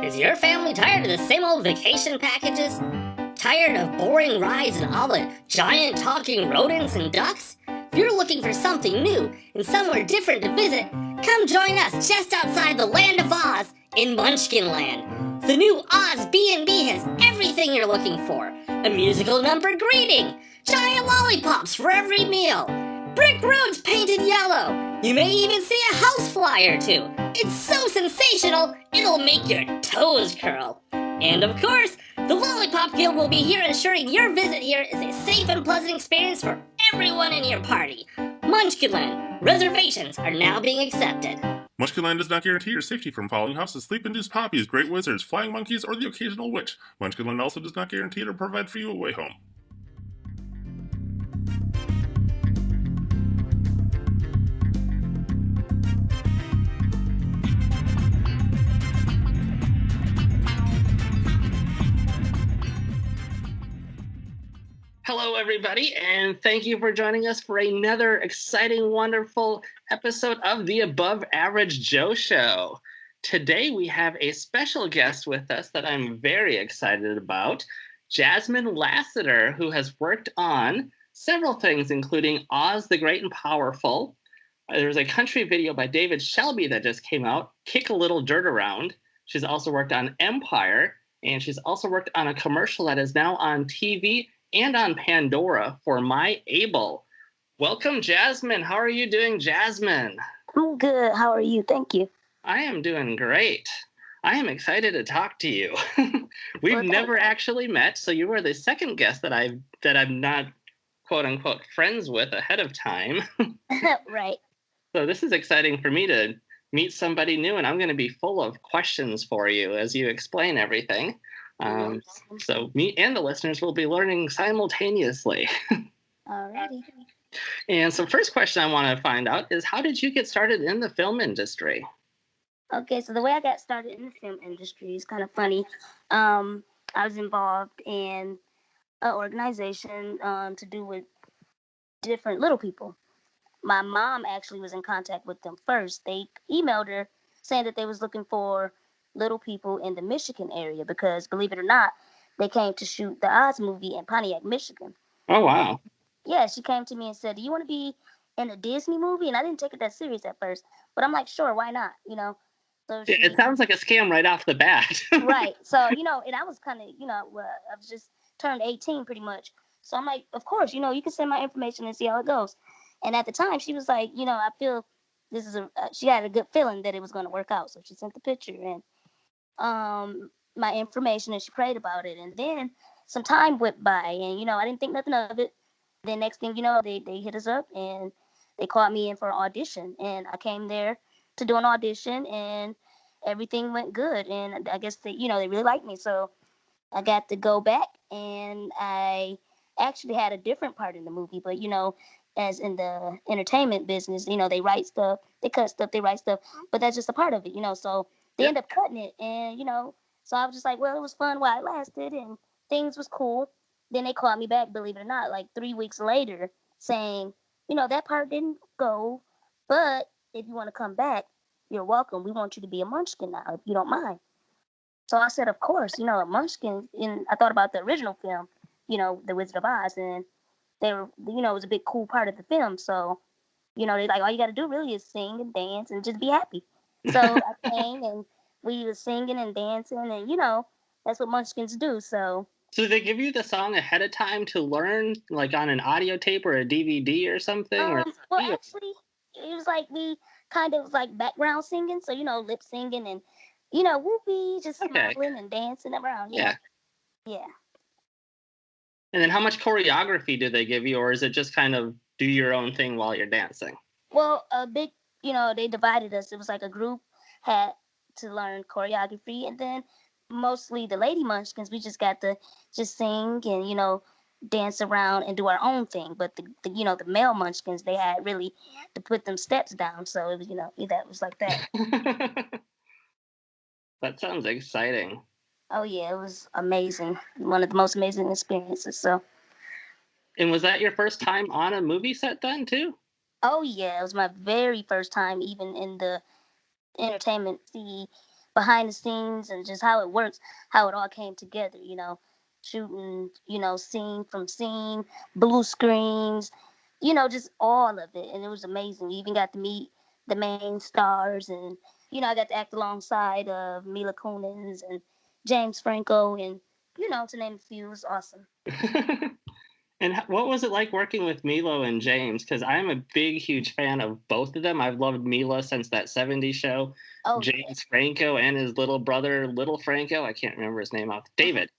Is your family tired of the same old vacation packages? Tired of boring rides and all the giant talking rodents and ducks? If you're looking for something new and somewhere different to visit, come join us just outside the Land of Oz in Munchkin Land. The new Oz B&B has everything you're looking for. A musical number greeting, giant lollipops for every meal, brick roads painted yellow. You may even see a housefly or two. It's so sensational, it'll make your toes curl. And of course, the Lollipop Guild will be here ensuring your visit here is a safe and pleasant experience for everyone in your party. Munchkinland, reservations are now being accepted. Munchkinland does not guarantee your safety from falling houses, sleep-induced poppies, great wizards, flying monkeys, or the occasional witch. Munchkinland also does not guarantee or provide for you a way home. Hello, everybody, and thank you for joining us for another exciting, wonderful episode of the Above Average Joe Show. Today, we have a special guest with us that I'm very excited about, Jasmine Lassiter, who has worked on several things, including Oz the Great and Powerful. There's a country video by David Shelby that just came out, Kick a Little Dirt Around. She's also worked on Empire, and she's also worked on a commercial that is now on TV and on Pandora for My Able. Welcome, Jasmine. How are you doing, Jasmine? I'm good. How are you? Thank you. I am doing great. I am excited to talk to you. We've never actually met, so you are the second guest that I'm not quote unquote friends with ahead of time. Right. So this is exciting for me to meet somebody new, and I'm going to be full of questions for you as you explain everything. So me and the listeners will be learning simultaneously. Alrighty. And so first question I want to find out is, how did you get started in the film industry? Okay, so the way I got started in the film industry is kind of funny. I was involved in an organization to do with different little people. My mom actually was in contact with them first. They emailed her saying that they was looking for little people in the Michigan area because, believe it or not, they came to shoot the Oz movie in Pontiac, Michigan. Oh, wow. Yeah, she came to me and said, do you want to be in a Disney movie? And I didn't take it that serious at first, but I'm like, sure, why not? So it sounds like a scam right off the bat. Right. So, and I was kind of, I was just turned 18 pretty much. So I'm like, of course, you can send my information and see how it goes. And at the time she was like, I feel this is she had a good feeling that it was going to work out. So she sent the picture and my information, and she prayed about it. And then some time went by, and I didn't think nothing of it. Then next thing they hit us up and they called me in for an audition, and I came there to do an audition, and everything went good. And I guess they really liked me, so I got to go back, and I actually had a different part in the movie. But as in the entertainment business, they write stuff, they cut stuff, they write stuff, but that's just a part of it, so they end up cutting it. And so I was just like, well, it was fun while it lasted and things was cool. Then they called me back, believe it or not, like 3 weeks later, saying, that part didn't go, but if you want to come back, you're welcome. We want you to be a Munchkin now, if you don't mind. So I said, of course, a Munchkin. And I thought about the original film, The Wizard of Oz, and they were, it was a big cool part of the film. So, they're like, all you got to do really is sing and dance and just be happy. So I came and we were singing and dancing, and that's what Munchkins do. So did they give you the song ahead of time to learn, like on an audio tape or a DVD or something? Well, actually, it was like we kind of like background singing, so lip singing and whoopee, just smiling and dancing around. Yeah. And then how much choreography do they give you, or is it just kind of do your own thing while you're dancing? Well, a big, they divided us. It was like a group had to learn choreography, and then mostly the lady Munchkins, we just got to just sing and dance around and do our own thing. But the male Munchkins, they had really to put them steps down. So it was that was like that. That sounds exciting. Oh yeah, it was amazing. One of the most amazing experiences. So. And was that your first time on a movie set then too? Oh yeah, it was my very first time even in the entertainment. See, behind the scenes and just how it works, how it all came together, shooting, scene from scene, blue screens, just all of it. And it was amazing. We even got to meet the main stars, and, I got to act alongside of Mila Kunis and James Franco, and, to name a few. It was awesome. And what was it like working with Milo and James? Because I'm a big, huge fan of both of them. I've loved Milo since that '70s show. Oh, James Franco and his little brother, Little Franco. I can't remember his name off. David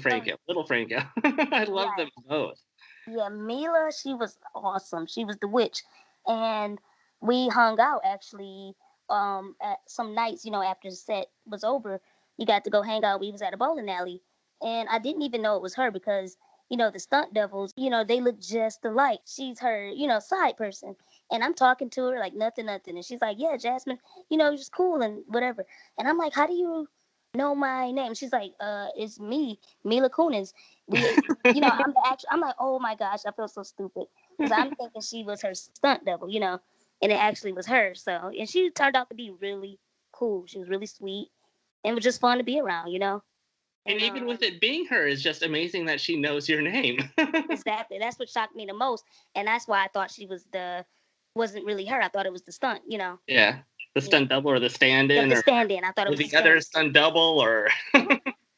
Franco, Little Franco. I love them both. Yeah, Mila, she was awesome. She was the witch. And we hung out actually at some nights, after the set was over. We got to go hang out. We was at a bowling alley. And I didn't even know it was her because, the stunt doubles, they look just alike. She's her, side person. And I'm talking to her like nothing. And she's like, yeah, Jasmine, you're just cool and whatever. And I'm like, how do you know my name? She's like, it's me, Mila Kunis. I'm like, oh my gosh, I feel so stupid because I'm thinking she was her stunt double, and it actually was her. So, and she turned out to be really cool. She was really sweet, and it was just fun to be around, And even with it being her, it's just amazing that she knows your name. Exactly. That's what shocked me the most, and that's why I thought she wasn't really her. I thought it was the stunt, Yeah, the stunt double or the stand-in. The stand-in. I thought it was the other stunt double or.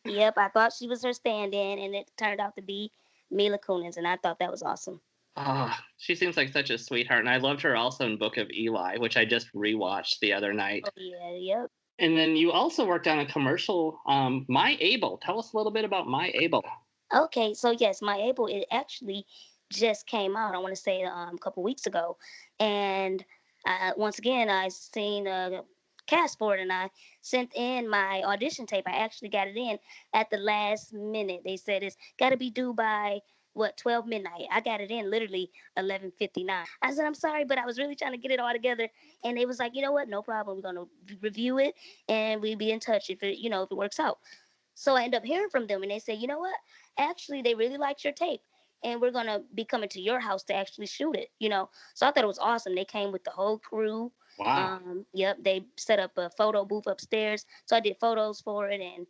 Yep, I thought she was her stand-in, and it turned out to be Mila Kunis, and I thought that was awesome. Oh, she seems like such a sweetheart, and I loved her also in Book of Eli, which I just rewatched the other night. Oh, yeah, yep. And then you also worked on a commercial, My Able. Tell us a little bit about My Able. Okay, so yes, My Able, it actually just came out, I want to say a couple weeks ago. And once again, I seen a cast for it, and I sent in my audition tape. I actually got it in at the last minute. They said it's got to be due by 12 midnight. I got it in literally 11:59. I said, I'm sorry, but I was really trying to get it all together. And they was like, you know what? No problem. We're going to review it and we'll be in touch if it, if it works out. So I end up hearing from them and they said, you know what? Actually, they really liked your tape and we're going to be coming to your house to actually shoot it, So I thought it was awesome. They came with the whole crew. Wow. Yep. They set up a photo booth upstairs. So I did photos for it, and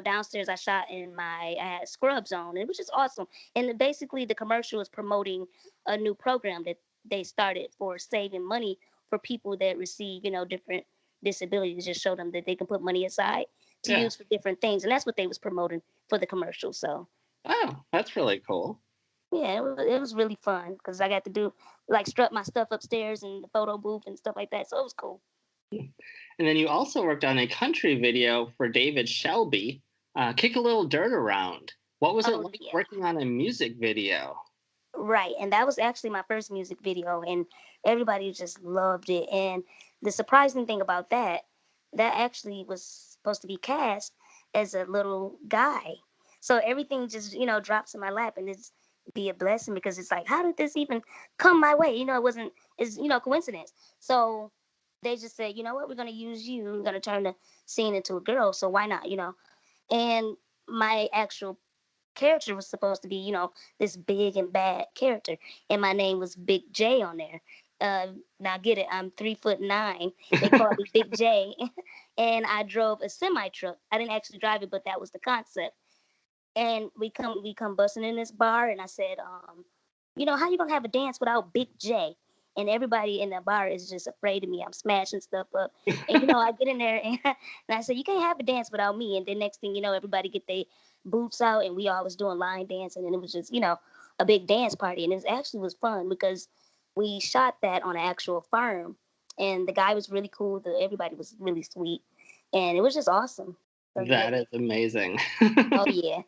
downstairs I shot I had scrubs on. It was just awesome. And basically the commercial was promoting a new program that they started for saving money for people that receive, different disabilities. Just show them that they can put money aside to use for different things. And that's what they was promoting for the commercial. So. Oh, that's really cool. Yeah, it was really fun because I got to do strut my stuff upstairs in the photo booth and stuff like that. So it was cool. And then you also worked on a country video for David Shelby, Kick a Little Dirt Around. What was it like working on a music video? Right, and that was actually my first music video, and everybody just loved it. And the surprising thing about that actually was supposed to be cast as a little guy. So everything just, drops in my lap, and it's be a blessing because it's like, how did this even come my way? It's coincidence. So they just said, you know what, we're going to use you. We're going to turn the scene into a girl. So why not, And my actual character was supposed to be, this big and bad character. And my name was Big J on there. Now get it, I'm 3'9". They called me Big J. And I drove a semi truck. I didn't actually drive it, but that was the concept. And we come busting in this bar, and I said, how you gonna have a dance without Big J? And everybody in the bar is just afraid of me. I'm smashing stuff up. And, I get in there and I said, you can't have a dance without me. And then next thing you know, everybody get their boots out and we all was doing line dancing. And it was just, a big dance party. And it actually was fun because we shot that on an actual farm. And the guy was really cool. Everybody was really sweet. And it was just awesome. So, that is amazing. Oh, yeah.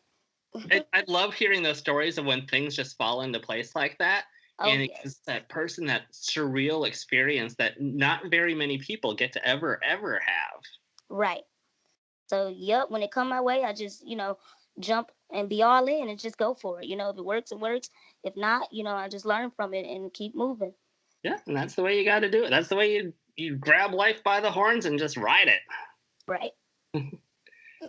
I love hearing those stories of when things just fall into place like that. Oh, and it's that surreal experience that not very many people get to ever have. Right. So, when it come my way, I just, jump and be all in and just go for it. If it works, it works. If not, I just learn from it and keep moving. Yeah, and that's the way you got to do it. That's the way you grab life by the horns and just ride it. Right.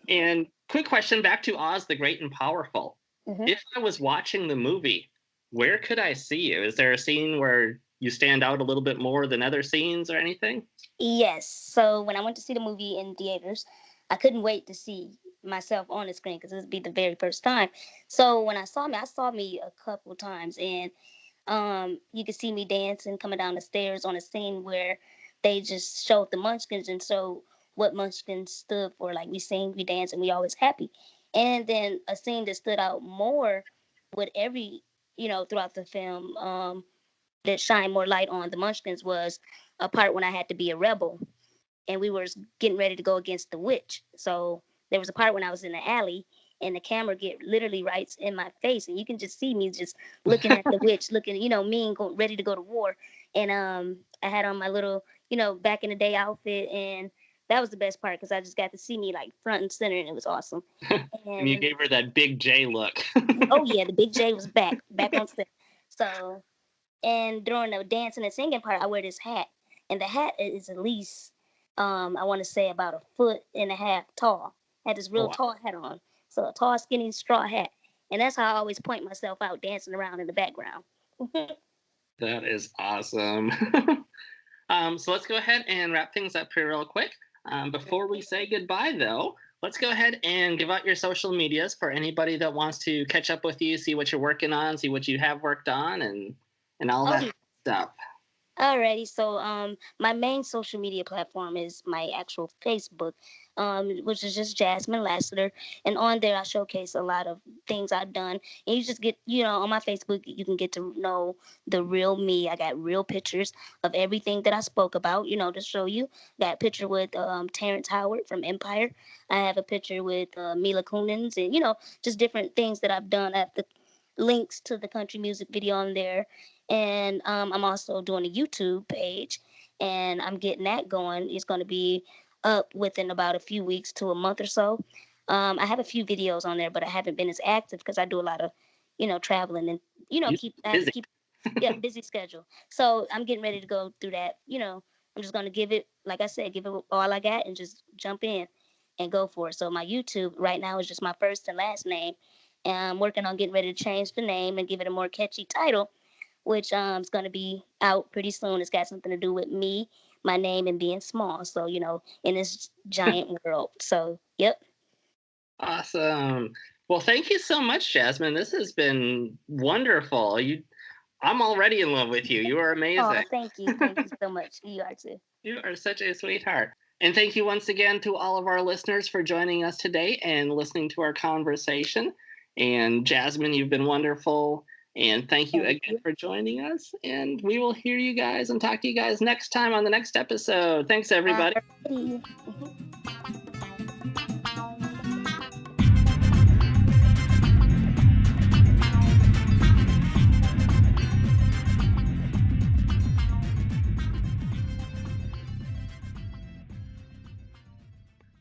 And quick question back to Oz the Great and Powerful. Mm-hmm. If I was watching the movie, where could I see you? Is there a scene where you stand out a little bit more than other scenes or anything? Yes. So when I went to see the movie in theaters, I couldn't wait to see myself on the screen because it would be the very first time. So when I saw me a couple times, and you could see me dancing, coming down the stairs on a scene where they just showed the Munchkins and showed what Munchkins stood for. Like we sing, we dance, and we always happy. And then a scene that stood out more with every, throughout the film, that shined more light on the Munchkins was a part when I had to be a rebel and we were getting ready to go against the witch. So there was a part when I was in the alley and the camera get literally right in my face and you can just see me just looking at the witch, looking, mean, ready to go to war. And I had on my little, back in the day outfit, and that was the best part because I just got to see me like front and center, and it was awesome. And you gave her that big J look. Oh yeah, the big J was back on set. So, and during the dancing and singing part, I wear this hat, and the hat is at least, I want to say about 1.5 feet tall. I had this real tall hat on, so a tall, skinny straw hat, and that's how I always point myself out dancing around in the background. That is awesome. So let's go ahead and wrap things up here real quick. Before we say goodbye, though, let's go ahead and give out your social medias for anybody that wants to catch up with you, see what you're working on, see what you have worked on, and all that stuff. Alrighty, so my main social media platform is my actual Facebook, which is just Jasmine Lassiter, and on there I showcase a lot of things I've done, and you just get, on my Facebook you can get to know the real me. I got real pictures of everything that I spoke about, to show you. Got a picture with Terrence Howard from Empire. I have a picture with Mila Kunis, and just different things that I've done. I have the links to the country music video on there. And I'm also doing a YouTube page, and I'm getting that going. It's going to be up within about a few weeks to a month or so. I have a few videos on there, but I haven't been as active because I do a lot of, traveling and, busy schedule. So I'm getting ready to go through that. I'm just going to give it, like I said, give it all I got and just jump in and go for it. So my YouTube right now is just my first and last name. And I'm working on getting ready to change the name and give it a more catchy title, which is going to be out pretty soon. It's got something to do with me, my name, and being small. So, in this giant world. So, yep. Awesome. Well, thank you so much, Jasmine. This has been wonderful. I'm already in love with you. You are amazing. Oh, thank you. Thank you so much. You are too. You are such a sweetheart. And thank you once again to all of our listeners for joining us today and listening to our conversation. And Jasmine, you've been wonderful. And thank you again for joining us. And we will hear you guys and talk to you guys next time on the next episode. Thanks, everybody.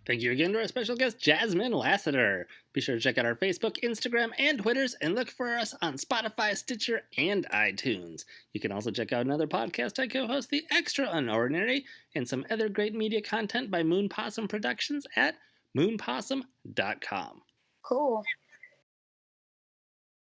Thank you again to our special guest, Jasmine Lassiter. Be sure to check out our Facebook, Instagram, and Twitters, and look for us on Spotify, Stitcher, and iTunes. You can also check out another podcast I co-host, The Extra Unordinary, and some other great media content by Moon Possum Productions at moonpossum.com. Cool.